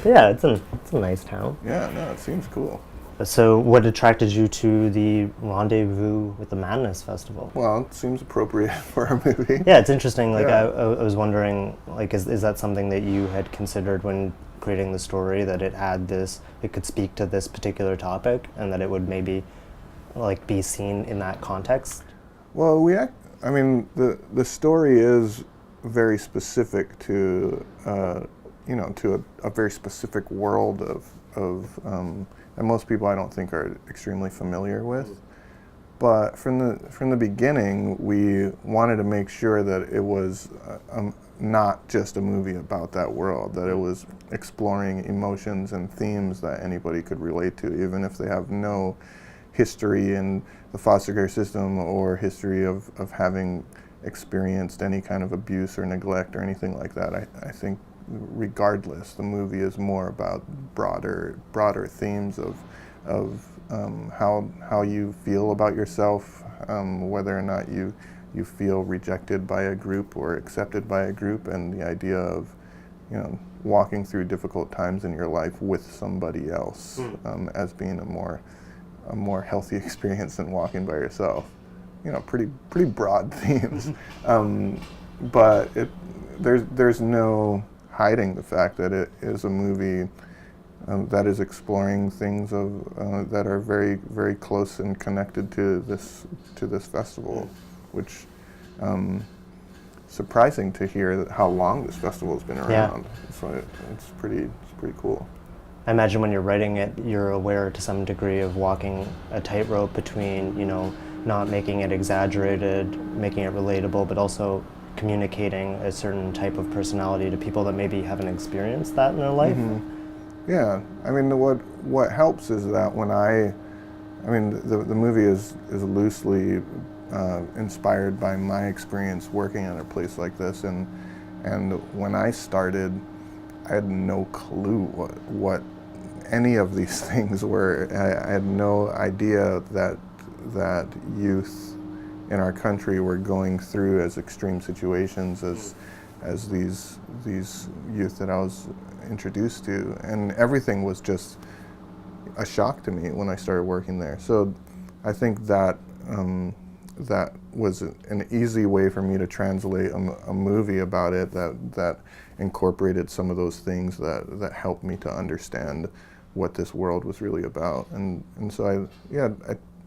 Yeah, it's a nice town. Yeah, no, it seems cool. So what attracted you to the Rendezvous with the Madness festival? Well, it seems appropriate for a movie. Yeah, it's interesting. Like, Yeah. I was wondering, like, is that something that you had considered when creating the story, that it could speak to this particular topic, and that it would maybe, like, be seen in that context? Well, the story is very specific to, to a very specific world and most people I don't think are extremely familiar with. But from the beginning, we wanted to make sure that it was not just a movie about that world, that it was exploring emotions and themes that anybody could relate to, even if they have no history in the foster care system or history of having experienced any kind of abuse or neglect or anything like that. I think regardless, the movie is more about broader themes of how you feel about yourself, whether or not you feel rejected by a group or accepted by a group, and the idea of walking through difficult times in your life with somebody else as being a more healthy experience than walking by yourself. Pretty broad themes, but there's no hiding the fact that it is a movie that is exploring things that are very, very close and connected to this festival, which surprising to hear how long this festival has been around. Yeah. So it's pretty cool. I imagine when you're writing it, you're aware to some degree of walking a tightrope between, not making it exaggerated, making it relatable, but also communicating a certain type of personality to people that maybe haven't experienced that in their life. Mm-hmm. Yeah, what helps is that when the movie is loosely inspired by my experience working at a place like this, and when I started, I had no clue what any of these things were. I had no idea that youth in our country were going through as extreme situations as these youth that I was introduced to, and everything was just a shock to me when I started working there. So I think that that was an easy way for me to translate a movie about it that incorporated some of those things that helped me to understand what this world was really about. And so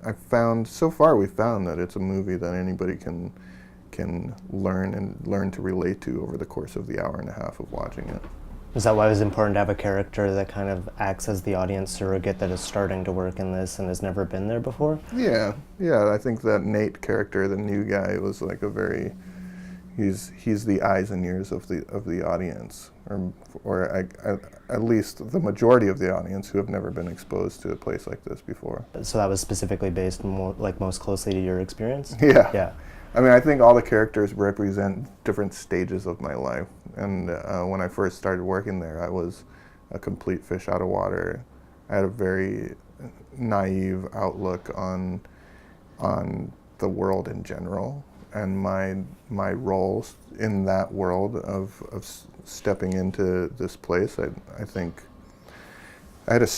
I found, so far we found that it's a movie that anybody can learn to relate to over the course of the hour and a half of watching it. Is that why it was important to have a character that kind of acts as the audience surrogate that is starting to work in this and has never been there before? Yeah. I think that Nate character, the new guy, was like he's the eyes and ears of the audience, or at least the majority of the audience who have never been exposed to a place like this before. So that was specifically based most closely to your experience? Yeah. Yeah. I think all the characters represent different stages of my life. And when I first started working there, I was a complete fish out of water. I had a very naive outlook on the world in general, and my roles in that world of stepping into this place. I think I had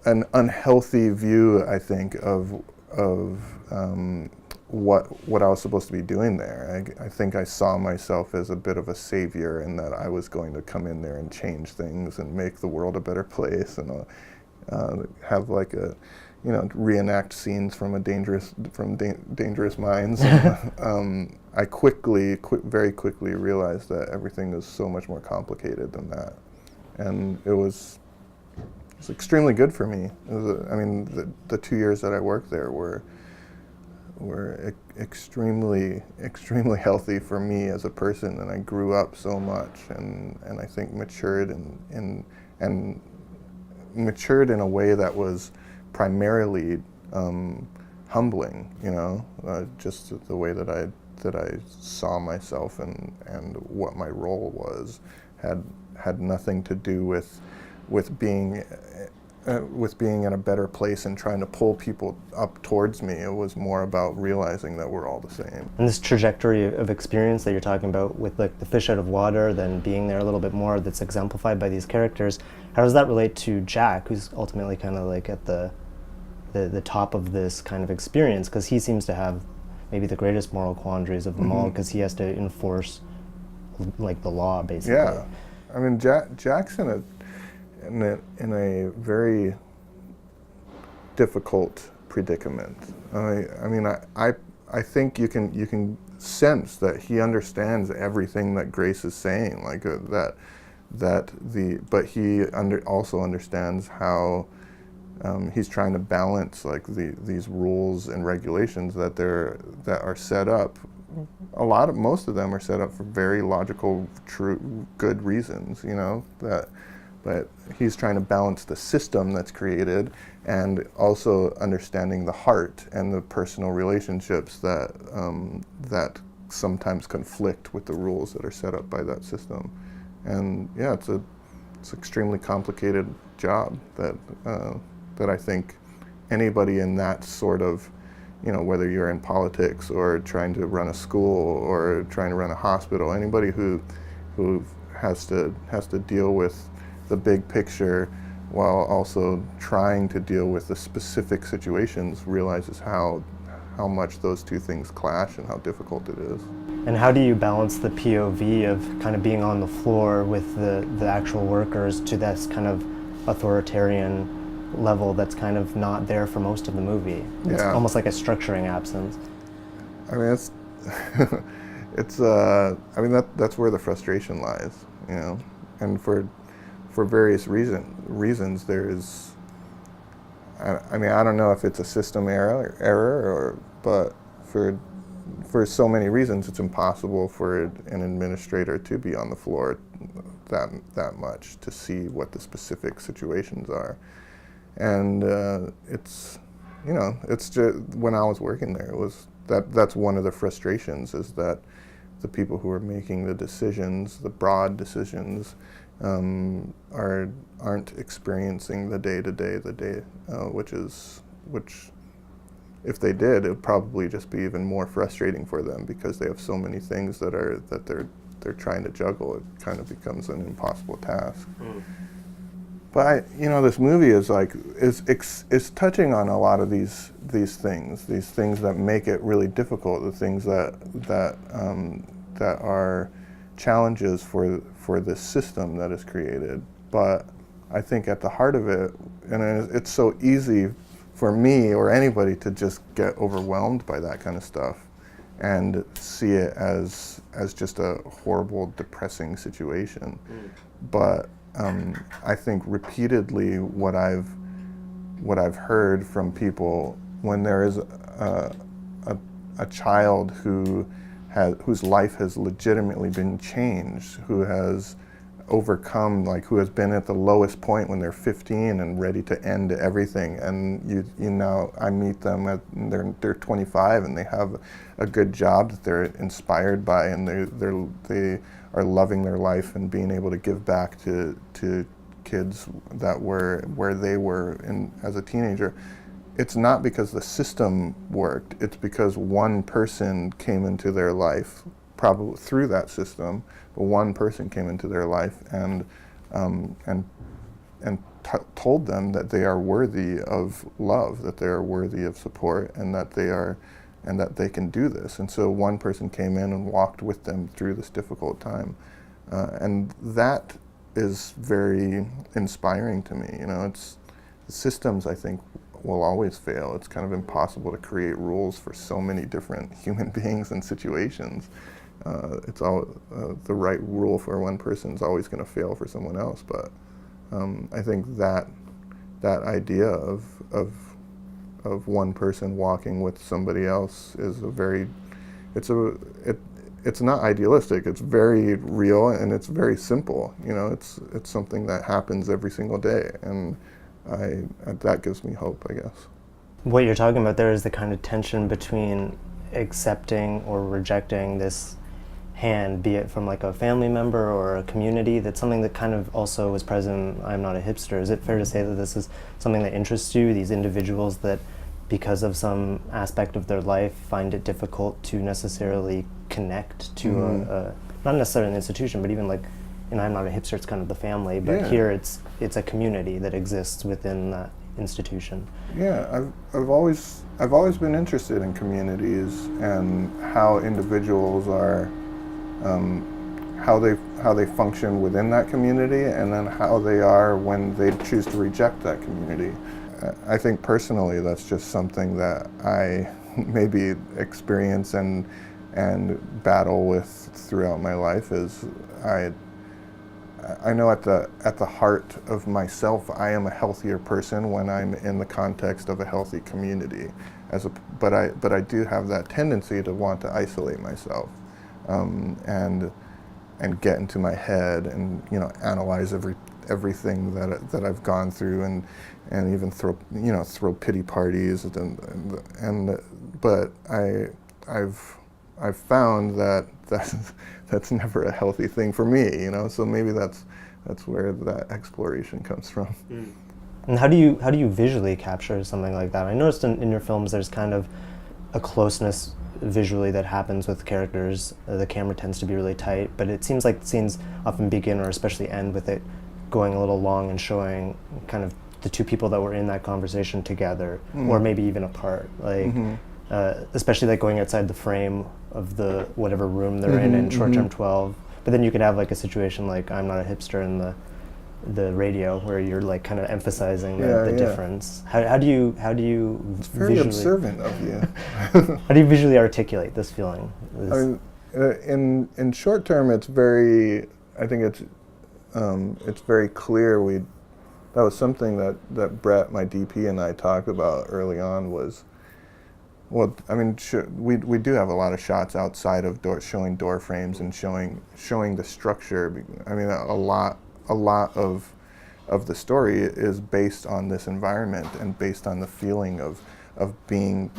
an unhealthy view, I think, of what I was supposed to be doing there. I think I saw myself as a bit of a savior, and that I was going to come in there and change things and make the world a better place, and have like a reenact scenes from Dangerous Minds. And, I very quickly realized that everything was so much more complicated than that, and it was extremely good for me. The 2 years that I worked there were extremely healthy for me as a person, and I grew up so much, and I think matured and matured in a way that was primarily humbling, just the way that I saw myself and what my role was had nothing to do with being in a better place and trying to pull people up towards me. It was more about realizing that we're all the same. And this trajectory of experience that you're talking about with like the fish out of water, then being there a little bit more, that's exemplified by these characters, how does that relate to Jack, who's ultimately kind of like at the top of this kind of experience, because he seems to have maybe the greatest moral quandaries of them all, because he has to enforce like the law, basically. Yeah, I mean, Jack's in a very difficult predicament. I think you can sense that he understands everything that Grace is saying, like but he also understands how he's trying to balance like these rules and regulations that are set up. Most of them are set up for very logical, true, good reasons, but he's trying to balance the system that's created and also understanding the heart and the personal relationships that sometimes conflict with the rules that are set up by that system. And yeah, it's an extremely complicated job that I think anybody in that sort of, whether you're in politics or trying to run a school or trying to run a hospital, anybody who has to deal with the big picture while also trying to deal with the specific situations realizes how much those two things clash and how difficult it is. And how do you balance the POV of kind of being on the floor with the actual workers to this kind of authoritarian level that's kind of not there for most of the movie? It's almost like a structuring absence. I mean, that's where the frustration lies, and for various reasons there's, I don't know if it's a system error but for so many reasons it's impossible for an administrator to be on the floor that much to see what the specific situations are. And it's just, when I was working there, it was that's one of the frustrations, is that the people who are making the decisions, the broad decisions, aren't experiencing the day-to-day, which if they did, it would probably just be even more frustrating for them, because they have so many things that they're trying to juggle. It kind of becomes an impossible task. But this movie is touching on a lot of these things that make it really difficult, the things that are challenges for this system that is created. But I think at the heart of it, and it's so easy for me or anybody to just get overwhelmed by that kind of stuff and see it as just a horrible, depressing situation. But I think repeatedly what I've heard from people, when there is a child whose life has legitimately been changed, who has overcome, who has been at the lowest point when they're 15 and ready to end everything, and I meet them they're 25 and they have a good job that they're inspired by, and they are loving their life and being able to give back to kids that were where they were as a teenager. It's not because the system worked, it's because one person came into their life, probably through that system, but one person came into their life and told them that they are worthy of love, that they are worthy of support, and that they can do this. And so one person came in and walked with them through this difficult time, and that is very inspiring to me. It's the systems, I think, will always fail. It's kind of impossible to create rules for so many different human beings and situations. It's all the right rule for one person is always going to fail for someone else. But I think that idea of one person walking with somebody else is it's not idealistic. It's very real and it's very simple. You know, it's something that happens every single day, and that gives me hope, I guess. What you're talking about there is the kind of tension between accepting or rejecting this hand, be it from like a family member or a community. That's something that kind of also was present in I'm Not a Hipster. Is it fair to say that this is something that interests you, these individuals that because of some aspect of their life find it difficult to necessarily connect to a not necessarily an institution, but even like in I'm Not a Hipster, it's kind of the family, but here it's a community that exists within that institution. Yeah, I've always been interested in communities and how individuals are, how they function within that community, and then how they are when they choose to reject that community. I think personally that's just something that I maybe experience and battle with throughout my life. Is I know at the heart of myself, I am a healthier person when I'm in the context of a healthy community. But I do have that tendency to want to isolate myself, and get into my head and analyze everything that I've gone through and even throw pity parties but I've found that that's never a healthy thing for me, so maybe that's where that exploration comes from. And how do you visually capture something like that? I noticed in your films there's kind of a closeness visually that happens with characters. The camera tends to be really tight, but it seems like scenes often begin or especially end with it going a little long and showing kind of the two people that were in that conversation together, or maybe even apart, like especially like going outside the frame of the whatever room they're in short-term 12. But then you could have like a situation like I'm Not a Hipster in the radio where you're like kind of emphasizing the difference. How do you It's very visually, observant of you. how do you visually articulate this feeling? I mean, in short term, I think it's very clear. That was something that Brett, my DP, and I talked about early on was, well, I mean, we do have a lot of shots outside of showing door frames and showing the structure. I mean, a lot of the story is based on this environment and based on the feeling of being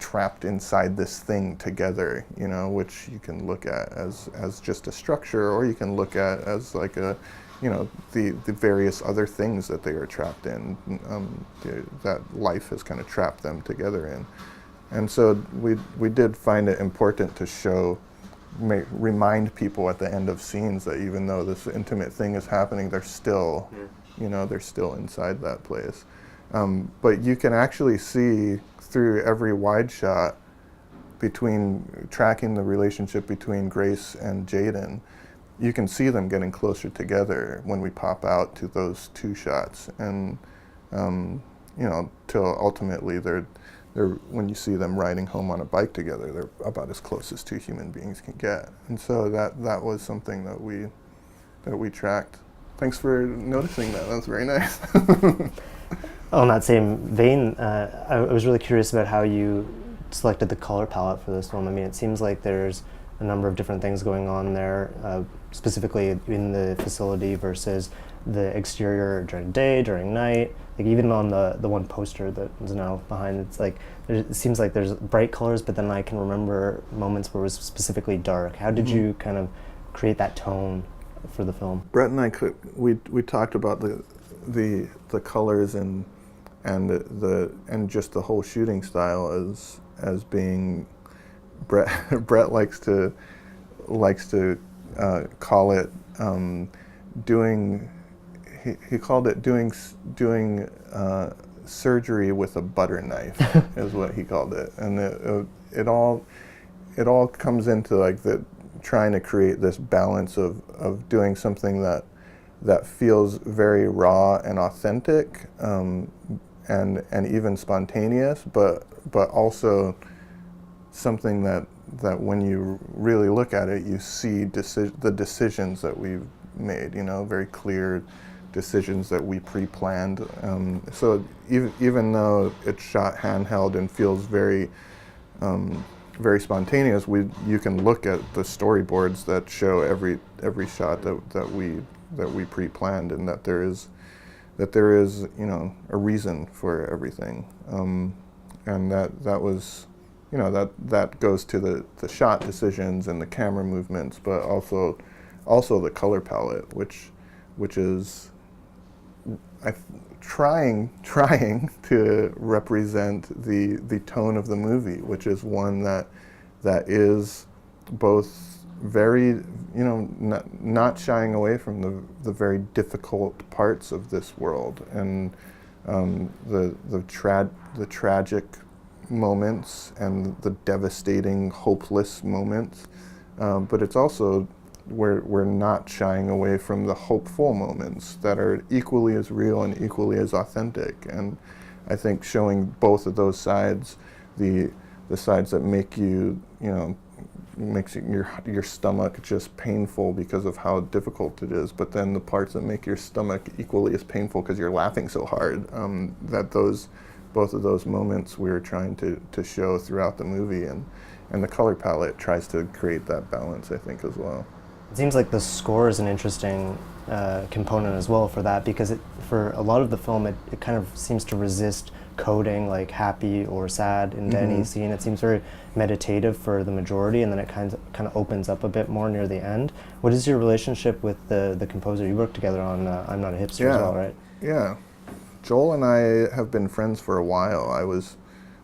trapped inside this thing together, which you can look at as just a structure, or you can look at as like the various other things that they are trapped in, that life has kind of trapped them together in. And so we did find it important to remind people at the end of scenes that even though this intimate thing is happening, they're still, they're still inside that place. But you can actually see through every wide shot tracking the relationship between Grace and Jaden, you can see them getting closer together when we pop out to those two shots, and till ultimately they're when you see them riding home on a bike together, they're about as close as two human beings can get. And so that was something that we tracked. Thanks for noticing that. That's very nice. On that same vein, I was really curious about how you selected the color palette for this film. I mean, it seems like there's a number of different things going on there, specifically in the facility versus the exterior during day, during night. Like even on the one poster that is now behind, it's like it seems like there's bright colors, but then I can remember moments where it was specifically dark. How did you kind of create that tone for the film? Brett and I we talked about the colors and just the whole shooting style as being Brett likes to call it doing. He called it doing surgery with a butter knife is what he called it, and it all comes into like trying to create this balance of doing something that feels very raw and authentic, and even spontaneous, but also something that when you really look at it, you see the decisions that we've made, very clear decisions that we pre-planned. So even though it's shot handheld and feels very very spontaneous, you can look at the storyboards that show every shot that we pre-planned, and that there is a reason for everything, and that was that goes to the shot decisions and the camera movements, but also the color palette, which is trying to represent the tone of the movie, which is one that is both very, not shying away from the very difficult parts of this world, and the tragic moments and the devastating, hopeless moments, but it's also we're not shying away from the hopeful moments that are equally as real and equally as authentic. And I think showing both of those sides, the sides that make makes your stomach just painful because of how difficult it is, but then the parts that make your stomach equally as painful because you're laughing so hard, both of those moments we were trying to show throughout the movie, and the color palette tries to create that balance, I think, as well. It seems like the score is an interesting component as well for that, because for a lot of the film, it kind of seems to resist coding like happy or sad into any scene. It seems very meditative for the majority, and then it kind of opens up a bit more near the end. What is your relationship with the composer? You worked together on I'm Not a Hipster as well, right? Yeah. Joel and I have been friends for a while. I was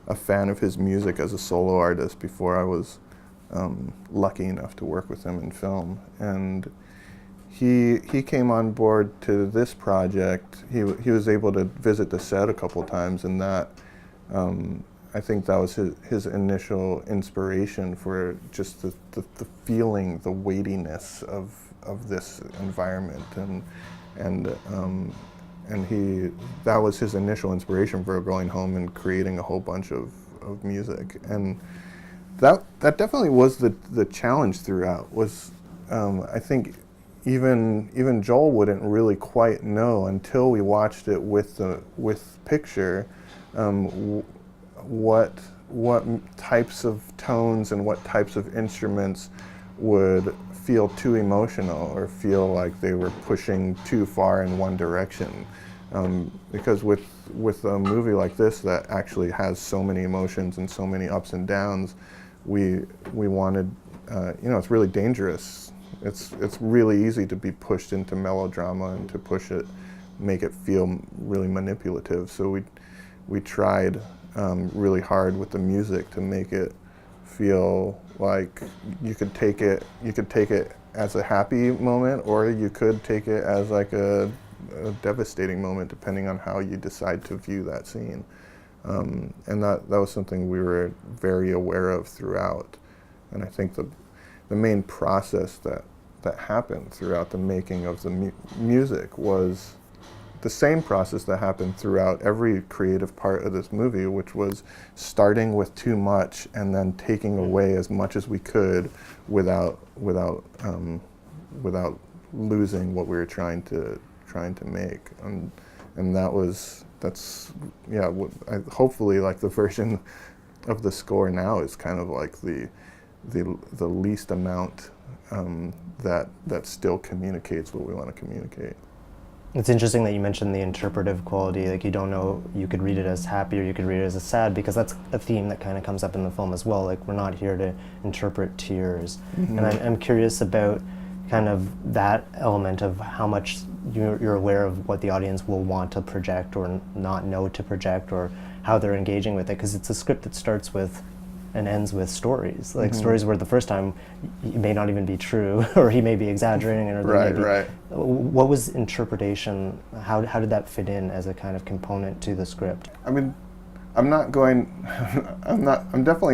a fan of his music as a solo artist before I was lucky enough to work with him in film, and he came on board to this project. He was able to visit the set a couple times, and that I think that was his initial inspiration for just the feeling, the weightiness of this environment, and that was his initial inspiration for going home and creating a whole bunch of music. And that definitely was the challenge throughout, was I think even Joel wouldn't really quite know until we watched it with picture what types of tones and what types of instruments would feel too emotional or feel like they were pushing too far in one direction. Because with a movie like this that actually has so many emotions and so many ups and downs, we wanted, it's really dangerous. It's really easy to be pushed into melodrama and to make it feel really manipulative. So we tried really hard with the music to make it feel like you could take it as a happy moment, or you could take it as like a devastating moment, depending on how you decide to view that scene. And that was something we were very aware of throughout. And I think the main process that happened throughout the making of the music was the same process that happened throughout every creative part of this movie, which was starting with too much and then taking away as much as we could without losing what we were trying to make. And hopefully like the version of the score now is kind of like the least amount that still communicates what we want to communicate. It's interesting that you mentioned the interpretive quality. Like, you don't know, you could read it as happy or you could read it as a sad, because that's a theme that kind of comes up in the film as well. Like, we're not here to interpret tears. And I'm curious about kind of that element of how much you're aware of what the audience will want to project or not know to project, or how they're engaging with it, because it's a script that starts with and ends with stories. Like stories where the first time it may not even be true, or he may be exaggerating, or right. What was interpretation? How did that fit in as a kind of component to the script? I mean, I'm definitely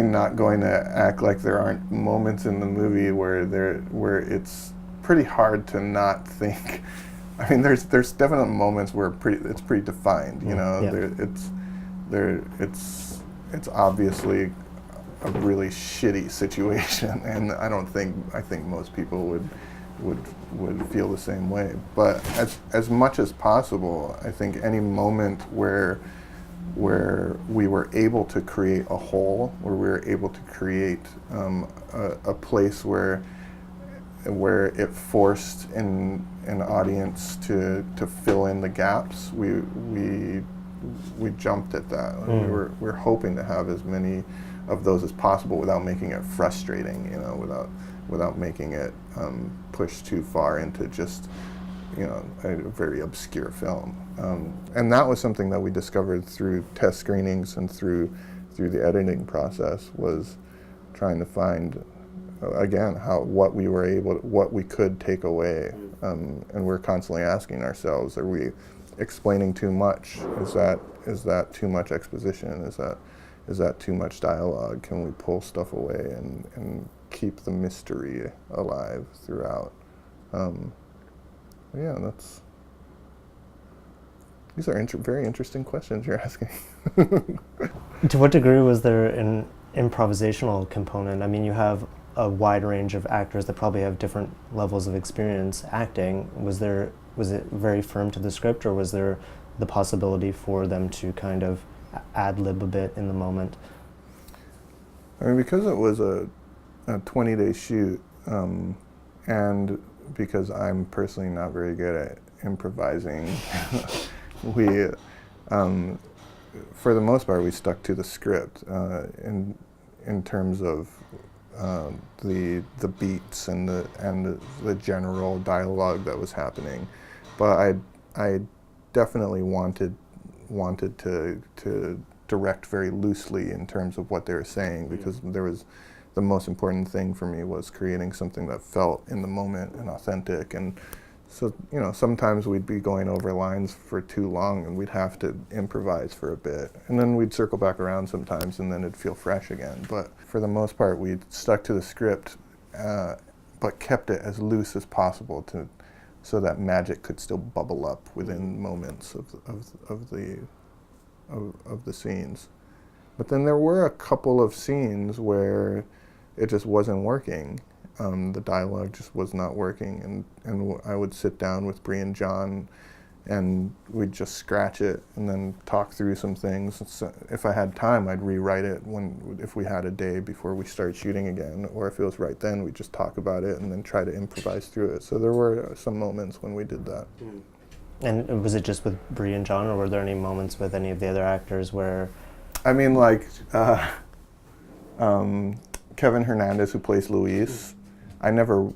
not going to act like there aren't moments in the movie where it's pretty hard to not think. I mean, there's definite moments where it's pretty defined, you know. Yeah. it's obviously a really shitty situation, and I think most people would feel the same way. But as much as possible, I think any moment where we were able to create a whole, where we were able to create a place where it forced an audience to fill in the gaps, we jumped at that. We're hoping to have as many of those as possible without making it frustrating, without making it push too far into just a very obscure film. And that was something that we discovered through test screenings and through the editing process, was trying to find again what we could take away. And we're constantly asking ourselves, are we explaining too much? Is that too much exposition? Is that too much dialogue? Can we pull stuff away and keep the mystery alive throughout? Yeah, these are very interesting questions you're asking. To what degree was there an improvisational component? I mean, you have a wide range of actors that probably have different levels of experience acting. Was it very firm to the script, or was there the possibility for them to kind of ad-lib a bit in the moment? I mean, because it was a 20-day shoot, and because I'm personally not very good at improvising, we, for the most part, we stuck to the script in terms of the beats and the general dialogue that was happening. But I definitely wanted to direct very loosely in terms of what they were saying, because the most important thing for me was creating something that felt in the moment and authentic. And so, sometimes we'd be going over lines for too long and we'd have to improvise for a bit. And then we'd circle back around sometimes and then it'd feel fresh again. But for the most part, we stuck to the script, but kept it as loose as possible so that magic could still bubble up within moments of the scenes. But then there were a couple of scenes where it just wasn't working. The dialogue just was not working, and I would sit down with Bree and John, and we'd just scratch it and then talk through some things. So if I had time, I'd rewrite it if we had a day before we started shooting again, or if it was right then, we'd just talk about it and then try to improvise through it. So there were some moments when we did that. And was it just with Bree and John, or were there any moments with any of the other actors where? I mean, Kevin Hernandez, who plays Luis, I never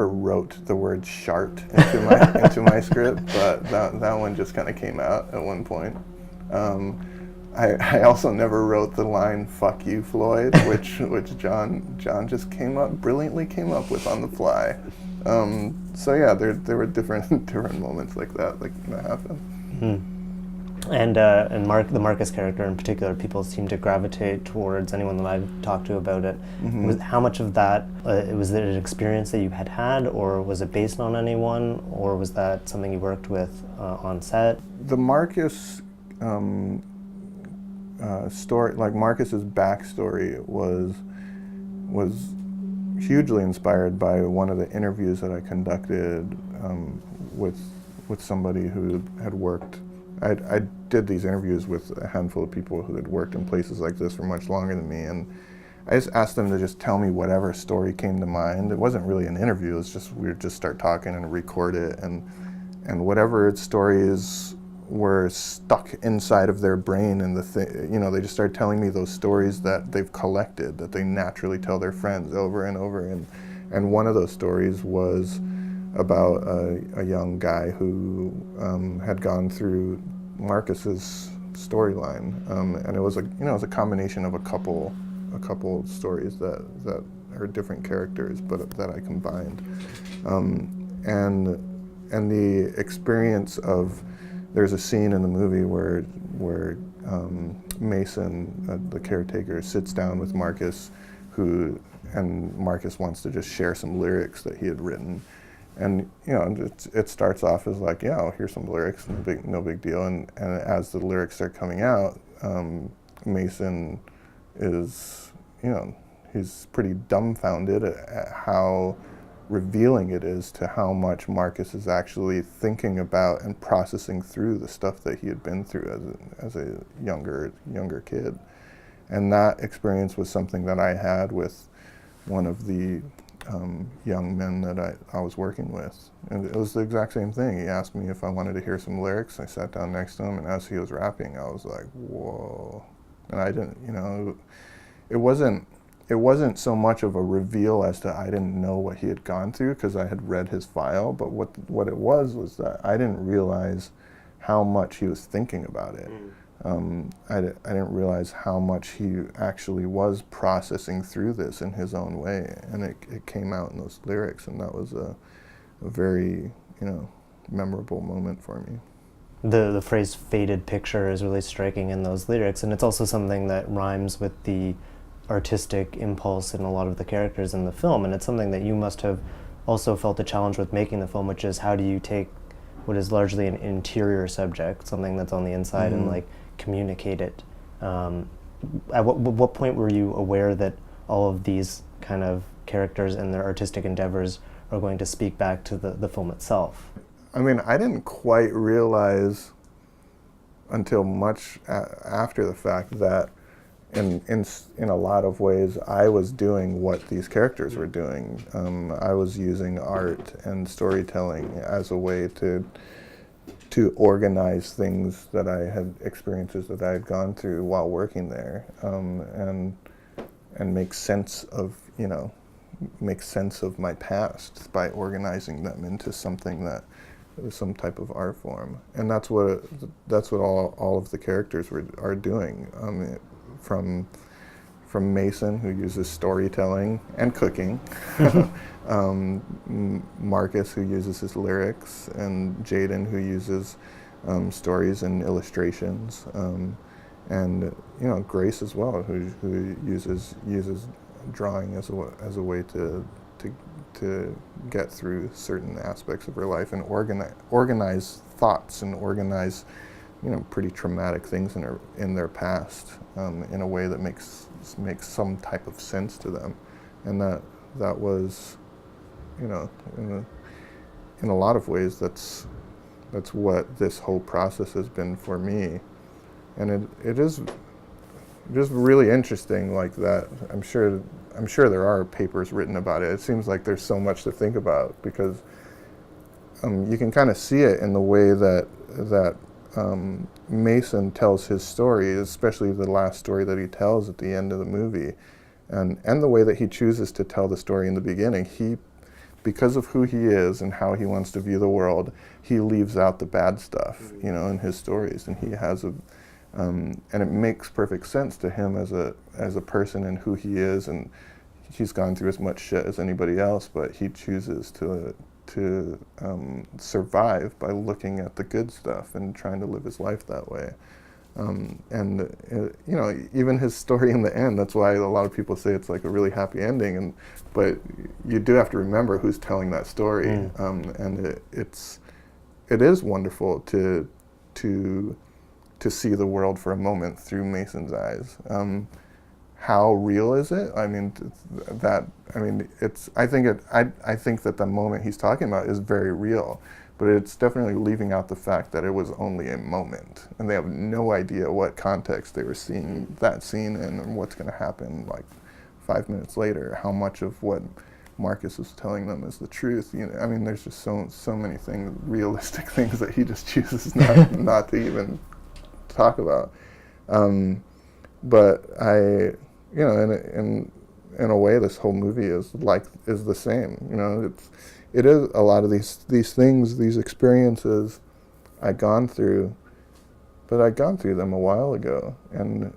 wrote the word "shart" into my script, but that one just kind of came out at one point. I also never wrote the line "fuck you, Floyd," which John just brilliantly came up with on the fly. So yeah, there were different moments like that happened. Mm-hmm. And the Marcus character in particular, people seem to gravitate towards. Anyone that I've talked to about it. Mm-hmm. How much of that was it an experience that you had, or was it based on anyone, or was that something you worked with on set? The Marcus story, like Marcus's backstory, was hugely inspired by one of the interviews that I conducted with somebody who had worked. I did these interviews with a handful of people who had worked in places like this for much longer than me, and I just asked them to just tell me whatever story came to mind. It wasn't really an interview, it was just, we would just start talking and record it, and whatever stories were stuck inside of their brain, and they just started telling me those stories that they've collected, that they naturally tell their friends over and over, and one of those stories was about a young guy who had gone through Marcus's storyline, and it was a combination of a couple stories that are different characters, but that I combined, and the experience of, there's a scene in the movie where Mason, the caretaker, sits down with Marcus, and Marcus wants to just share some lyrics that he had written. And it starts off as like, here's some lyrics, no big deal. And as the lyrics start coming out, Mason is, he's pretty dumbfounded at how revealing it is to how much Marcus is actually thinking about and processing through the stuff that he had been through as a younger kid. And that experience was something that I had with one of the young men that I was working with. And it was the exact same thing. He asked me if I wanted to hear some lyrics. I sat down next to him, and as he was rapping, I was like, whoa. And I didn't, it wasn't so much of a reveal as to I didn't know what he had gone through because I had read his file, but what it was that I didn't realize how much he was thinking about it. I didn't realize how much he actually was processing through this in his own way, and it came out in those lyrics, and that was a very, memorable moment for me. The phrase "faded picture" is really striking in those lyrics, and it's also something that rhymes with the artistic impulse in a lot of the characters in the film, and it's something that you must have also felt a challenge with making the film, which is how do you take what is largely an interior subject, something that's on the inside, and like communicate it. At what point were you aware that all of these kind of characters and their artistic endeavors are going to speak back to the film itself? I mean, I didn't quite realize until much after the fact that in a lot of ways I was doing what these characters were doing. I was using art and storytelling as a way to organize things that I had, experiences that I had gone through while working there, and make sense of my past by organizing them into something that is some type of art form. And that's what all of the characters are doing. From Mason, who uses storytelling and cooking, Marcus, who uses his lyrics, and Jaden, who uses stories and illustrations, and Grace as well, who uses drawing as a way to get through certain aspects of her life and organize thoughts and organize pretty traumatic things in their past in a way that makes some type of sense to them, and that was, in a lot of ways that's what this whole process has been for me, and it is just really interesting like that. I'm sure there are papers written about it. It seems like there's so much to think about because you can kind of see it in the way that Mason tells his story, especially the last story that he tells at the end of the movie, and the way that he chooses to tell the story in the beginning. Because of who he is and how he wants to view the world, he leaves out the bad stuff, in his stories, and he has and it makes perfect sense to him as a person and who he is, and he's gone through as much shit as anybody else, but he chooses to survive by looking at the good stuff and trying to live his life that way. Even his story in the end, that's why a lot of people say it's like a really happy ending, but you do have to remember who's telling that story. And it is wonderful to see the world for a moment through Mason's eyes. How real is it? I think that the moment he's talking about is very real, but it's definitely leaving out the fact that it was only a moment, and they have no idea what context they were seeing that scene in and what's going to happen like 5 minutes later. How much of what Marcus is telling them is the truth? There's just so many things, realistic things that he just chooses not to even talk about. But in a way, this whole movie is the same. It is a lot of these things, these experiences I'd gone through, but I'd gone through them a while ago, and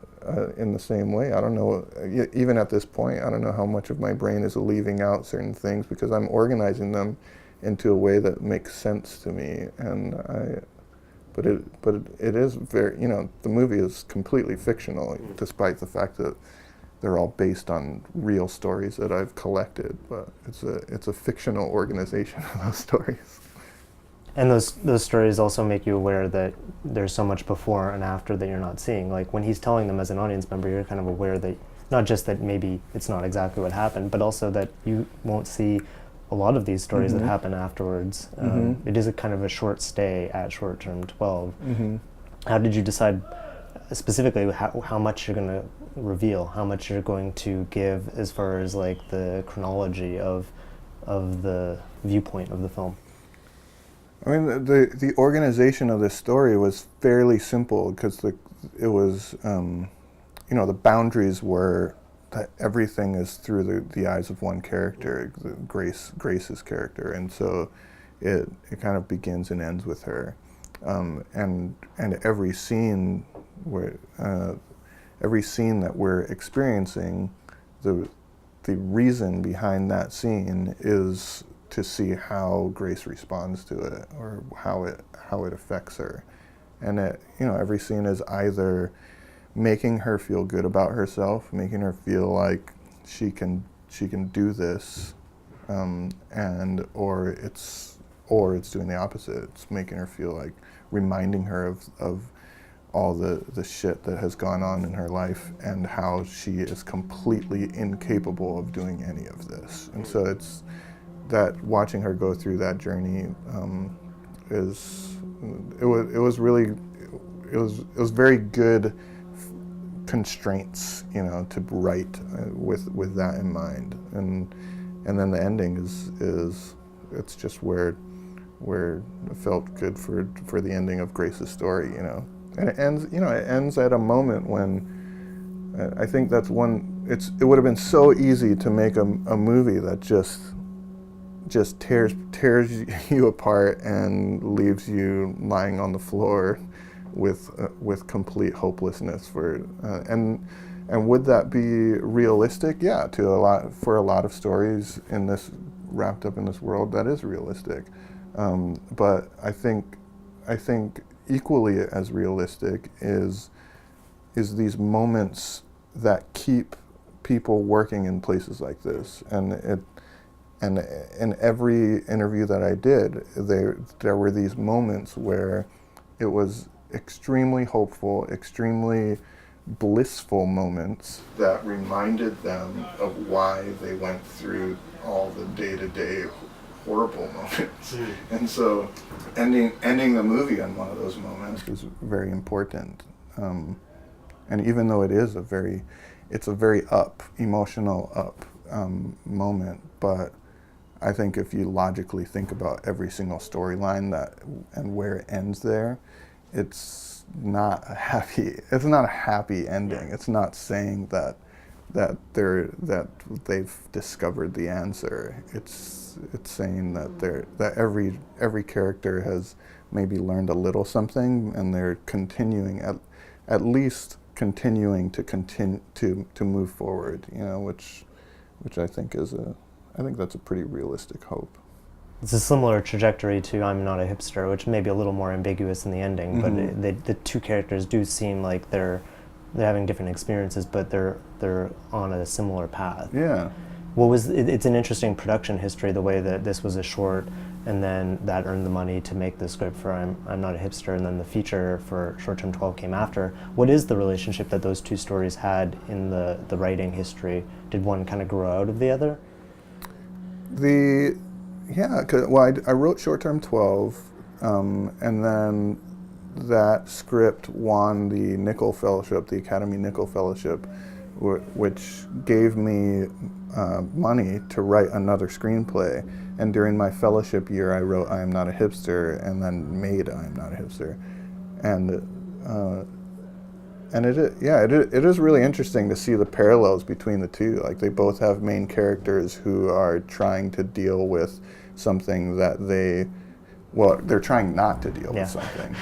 in the same way, I don't know. Even at this point, I don't know how much of my brain is leaving out certain things because I'm organizing them into a way that makes sense to me, But it is very, the movie is completely fictional, despite the fact that they're all based on real stories that I've collected. But it's a fictional organization of those stories. And those stories also make you aware that there's so much before and after that you're not seeing. Like when he's telling them as an audience member, you're kind of aware that not just that maybe it's not exactly what happened, but also that you won't see a lot of these stories that happen afterwards. It is a kind of a short stay at Short Term 12. How did you decide specifically how much you're going to reveal, how much you're going to give as far as like the chronology of the viewpoint of the film? I mean, the organization of this story was fairly simple because it was, the boundaries were that everything is through the eyes of one character, Grace's character, and so it kind of begins and ends with her, and every scene that we're experiencing, the reason behind that scene is to see how Grace responds to it or how it affects her. And every scene is either making her feel good about herself, making her feel like she can do this, or it's doing the opposite. It's making her feel like, reminding her of all the shit that has gone on in her life and how she is completely incapable of doing any of this. And so it's that watching her go through that journey was very good constraints, to write with that in mind, and then the ending is it's just where it felt good for the ending of Grace's story, and it ends at a moment when I think that's one. It would have been so easy to make a movie that just tears you apart and leaves you lying on the floor with complete hopelessness and would that be realistic? Yeah, for a lot of stories wrapped up in this world, that is realistic. But I think equally as realistic is these moments that keep people working in places like this, and in every interview that I did, there were these moments where it was extremely hopeful, extremely blissful moments that reminded them of why they went through all the day-to-day horrible moments. And so ending the movie on one of those moments is very important. And even though it's a very emotional up moment, but I think if you logically think about every single storyline and where it ends there, it's not a happy ending. It's not saying that they've discovered the answer. It's saying that every character has maybe learned a little something, and they're continuing at least continuing to move forward. Which I think that's a pretty realistic hope. It's a similar trajectory to I'm Not a Hipster, which may be a little more ambiguous in the ending, but the two characters do seem like they're having different experiences, but they're on a similar path. Yeah. It's an interesting production history, the way that this was a short, and then that earned the money to make the script for I'm Not a Hipster, and then the feature for Short Term 12 came after. What is the relationship that those two stories had in the writing history? Did one kind of grow out of the other? I wrote Short Term 12, and then that script won the Nickel Fellowship, the Academy Nickel Fellowship, which gave me money to write another screenplay. And during my fellowship year, I wrote I Am Not a Hipster, and then made I Am Not a Hipster. And it is really interesting to see the parallels between the two. Like, they both have main characters who are trying to deal with something that they're trying not to deal with something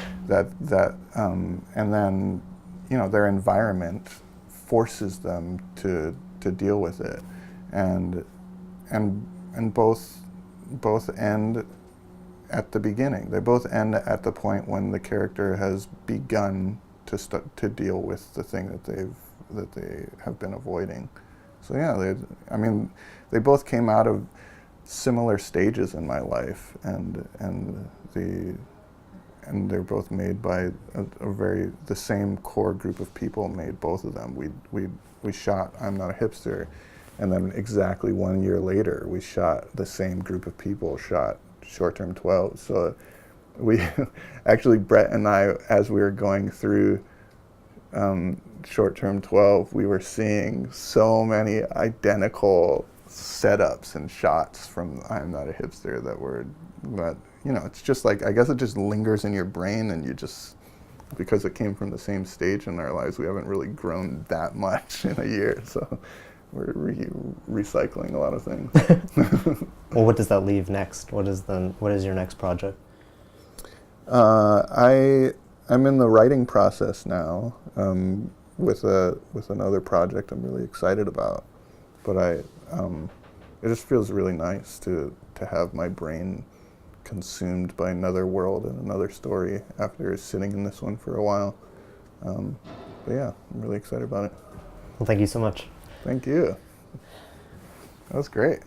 and then their environment forces them to deal with it, and both end at the beginning. They both end at the point when the character has begun to deal with the thing that they have been avoiding. So yeah, they both came out of similar stages in my life, and they're both made by the same core group of people made both of them. We shot I'm Not a Hipster, and then exactly 1 year later we shot the same group of people shot Short-Term 12. So we actually, Brett and I, as we were going through Short-Term 12, we were seeing so many identical setups and shots from I'm Not a Hipster that it's just like, I guess it just lingers in your brain, and you just, because it came from the same stage in our lives, we haven't really grown that much in a year, so we're recycling a lot of things. Well, what does that leave next? What is your next project? I'm in the writing process now, with another project I'm really excited about, but it just feels really nice to have my brain consumed by another world and another story after sitting in this one for a while. But yeah, I'm really excited about it. Well, thank you so much. Thank you. That was great.